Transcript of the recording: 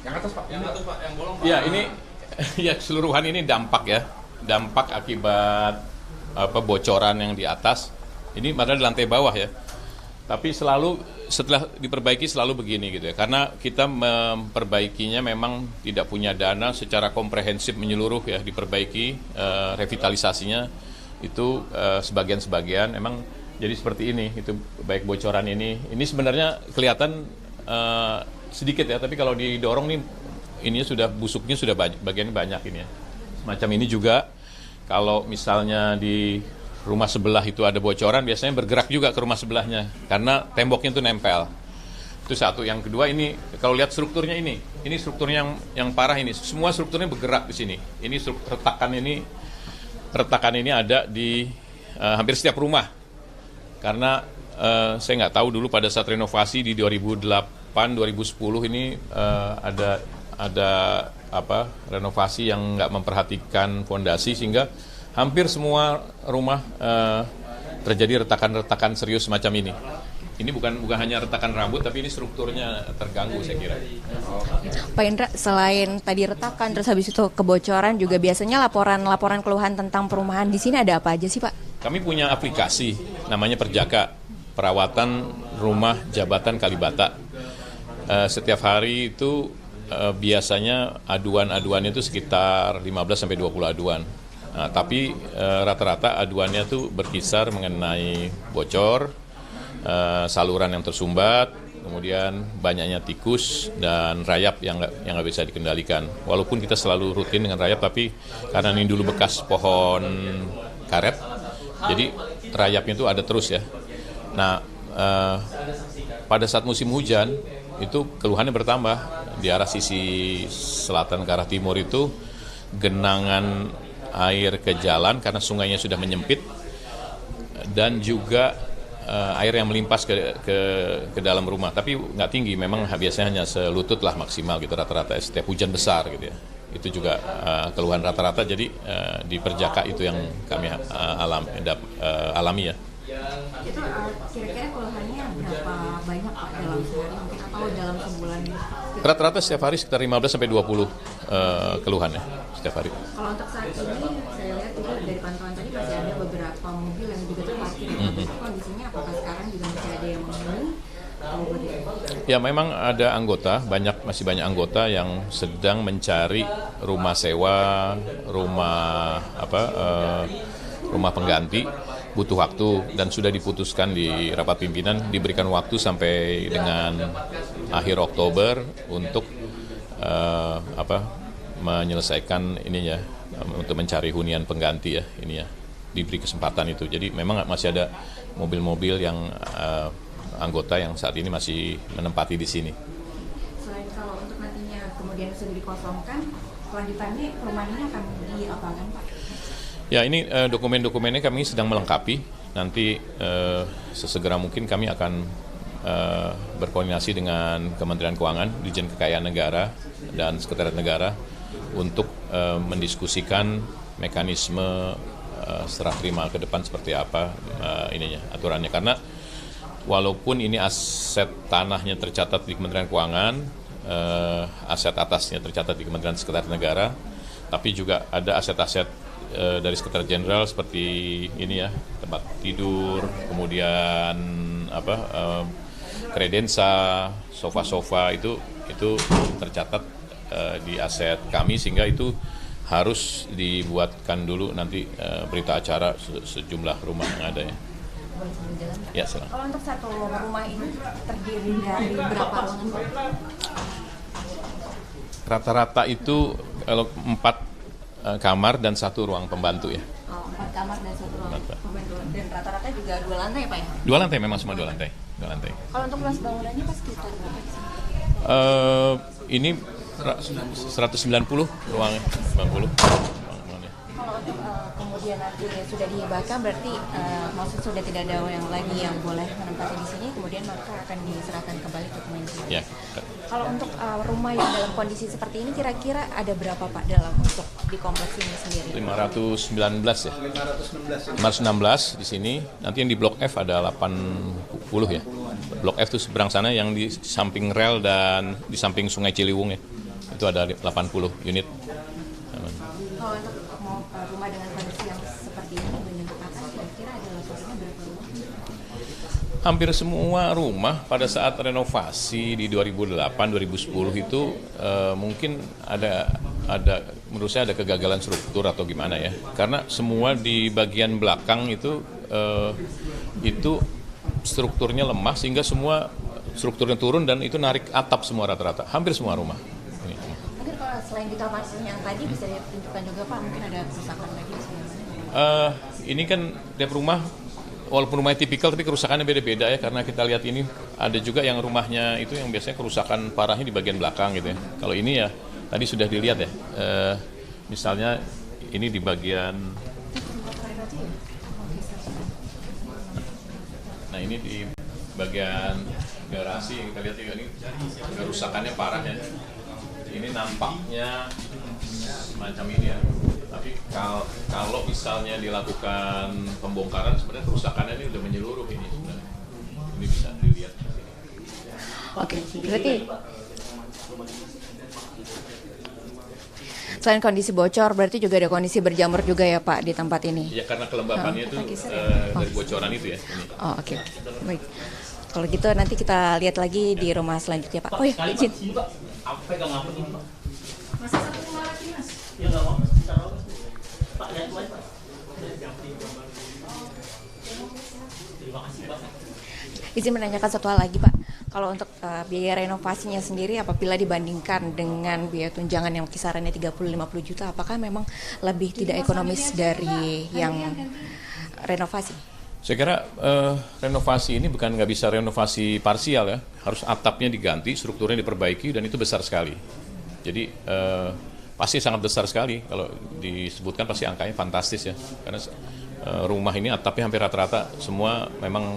Yang atas Pak. Yang atas Pak, yang bolong Pak. Ya ini ya keseluruhan ini dampak ya, dampak akibat bocoran yang di atas. Ini padahal di lantai bawah ya. Tapi selalu setelah diperbaiki selalu begini gitu ya. Karena kita memperbaikinya memang tidak punya dana secara komprehensif menyeluruh ya, diperbaiki revitalisasinya itu sebagian-sebagian emang jadi seperti ini. Itu baik bocoran ini sebenarnya kelihatan sedikit ya, tapi kalau didorong nih ini sudah busuknya sudah bagian banyak ini ya. Semacam ini juga kalau misalnya di rumah sebelah itu ada bocoran, biasanya bergerak juga ke rumah sebelahnya karena temboknya itu nempel. Itu satu. Yang kedua ini kalau lihat strukturnya ini strukturnya yang parah ini. Semua strukturnya bergerak di sini. Ini retakan ini ada di hampir setiap rumah. Karena saya nggak tahu dulu pada saat renovasi di 2008 2010 ini ada renovasi yang nggak memperhatikan fondasi sehingga hampir semua rumah terjadi retakan-retakan serius semacam ini. Ini bukan hanya retakan rambut, tapi ini strukturnya terganggu saya kira. Pak Indra, selain tadi retakan, terus habis itu kebocoran, juga biasanya laporan keluhan tentang perumahan di sini ada apa aja sih Pak? Kami punya aplikasi namanya Perjaka, Perawatan Rumah Jabatan Kalibata. Setiap hari itu biasanya aduan-aduannya itu sekitar 15-20 aduan. Nah, tapi rata-rata aduannya tuh berkisar mengenai bocor, saluran yang tersumbat, kemudian banyaknya tikus dan rayap yang nggak bisa dikendalikan. Walaupun kita selalu rutin dengan rayap, tapi karena ini dulu bekas pohon karet, jadi rayapnya itu ada terus ya. Nah, pada saat musim hujan itu keluhannya bertambah. Di arah sisi selatan ke arah timur itu genangan air ke jalan karena sungainya sudah menyempit, dan juga air yang melimpas ke dalam rumah, tapi nggak tinggi, memang biasanya hanya selutut lah maksimal gitu rata-rata setiap hujan besar gitu ya. Itu juga keluhan rata-rata, jadi di Perjaka itu yang kami alami ya. Itu kira-kira keluhannya berapa banyak Pak dalam sehari mungkin atau dalam sebulan? Rata-rata setiap hari sekitar 15-20 keluhan ya setiap hari. Kalau untuk saat ini saya lihat juga dari pantauan tadi masih ada beberapa mobil yang juga terparkir. Kondisinya apakah sekarang juga masih ada yang mengeluh? Ya memang ada masih banyak anggota yang sedang mencari rumah sewa, rumah pengganti, butuh waktu, dan sudah diputuskan di rapat pimpinan diberikan waktu sampai dengan akhir Oktober untuk menyelesaikan ininya, untuk mencari hunian pengganti ya, ini ya, diberi kesempatan itu. Jadi memang masih ada mobil-mobil yang anggota yang saat ini masih menempati di sini. Selain kalau untuk nantinya kemudian sudah dikosongkan, kelanjutannya rumah ini akan diapakan Pak? Ya ini dokumen-dokumennya kami sedang melengkapi. Nanti sesegera mungkin kami akan berkoordinasi dengan Kementerian Keuangan, Ditjen Kekayaan Negara, dan Sekretariat Negara untuk mendiskusikan mekanisme serah terima ke depan seperti apa aturannya. Karena walaupun ini aset tanahnya tercatat di Kementerian Keuangan, aset atasnya tercatat di Kementerian Sekretariat Negara, tapi juga ada aset-aset dari Sekretariat Jenderal seperti ini ya, tempat tidur, kemudian kredensa, sofa-sofa itu tercatat di aset kami, sehingga itu harus dibuatkan dulu nanti berita acara sejumlah rumah yang ada ya. Ya, silakan. Kalau untuk satu rumah ini terdiri dari berapa ruangan? Rata-rata itu kalau 4 kamar dan 1 ruang pembantu ya. 4 kamar dan 1 ruang pembantu. Dan rata-rata juga 2 lantai ya Pak ya? 2 lantai, memang semua 2 lantai. Kalau untuk luas bangunannya Pak sekitar berapa? Ini 190 ruang 90. Kalau untuk kemudian nanti sudah dihibahkan, berarti maksud sudah tidak ada yang lagi yang boleh menempati di sini, kemudian maka akan diserahkan kembali ke Kementerian. Ya. Kalau untuk rumah yang dalam kondisi seperti ini kira-kira ada berapa Pak dalam untuk di kompleks ini sendiri? 519 ya. 516 di sini. Nanti yang di Blok F ada 80 ya. Blok F itu seberang sana yang di samping rel dan di samping Sungai Ciliwung ya. Itu ada 80 unit. Kalau untuk mau rumah dengan kondisi yang seperti ini menyentuh atas, kira-kira ada lokasinya berapa rumah? Hampir semua rumah pada saat renovasi di 2008-2010 itu mungkin ada menurut saya ada kegagalan struktur atau gimana ya. Karena semua di bagian belakang itu strukturnya lemah sehingga semua strukturnya turun dan itu narik atap semua rata-rata. Hampir semua rumah. Mungkin kalau selain di kamar yang tadi bisa ditunjukkan juga Pak, mungkin ada kerusakan lagi di sini. Ini kan tiap rumah, walaupun rumahnya tipikal tapi kerusakannya beda-beda ya, karena kita lihat ini ada juga yang rumahnya itu yang biasanya kerusakan parahnya di bagian belakang gitu ya. Kalau ini ya tadi sudah dilihat ya, misalnya ini di bagian, nah ini di bagian garasi yang kita lihat juga ini kerusakannya parah ya. Ini nampaknya semacam ini ya. Tapi kalau misalnya dilakukan pembongkaran sebenarnya kerusakannya ini udah menyeluruh ini sebenarnya. Ini bisa dilihat. Oke, berarti selain kondisi bocor, berarti juga ada kondisi berjamur juga ya Pak di tempat ini? Ya karena kelembapannya itu dari bocoran itu ya. Ini. Oh oke, baik. Kalau gitu nanti kita lihat lagi di rumah selanjutnya Pak. Oh ya, izin. Aku pegang apa ini Pak? Masih satu rumah lagi Mas? Ya nggak mau, taruh Pak, lihat kembali Pak. Terima kasih Pak. Izin menanyakan satu hal lagi Pak. Kalau untuk biaya renovasinya sendiri apabila dibandingkan dengan biaya tunjangan yang kisarannya 30-50 juta, apakah memang lebih tidak ekonomis dari yang renovasi? Saya kira renovasi ini bukan nggak bisa renovasi parsial ya, harus atapnya diganti, strukturnya diperbaiki dan itu besar sekali. Jadi pasti sangat besar sekali kalau disebutkan pasti angkanya fantastis ya, karena rumah ini atapnya hampir rata-rata semua memang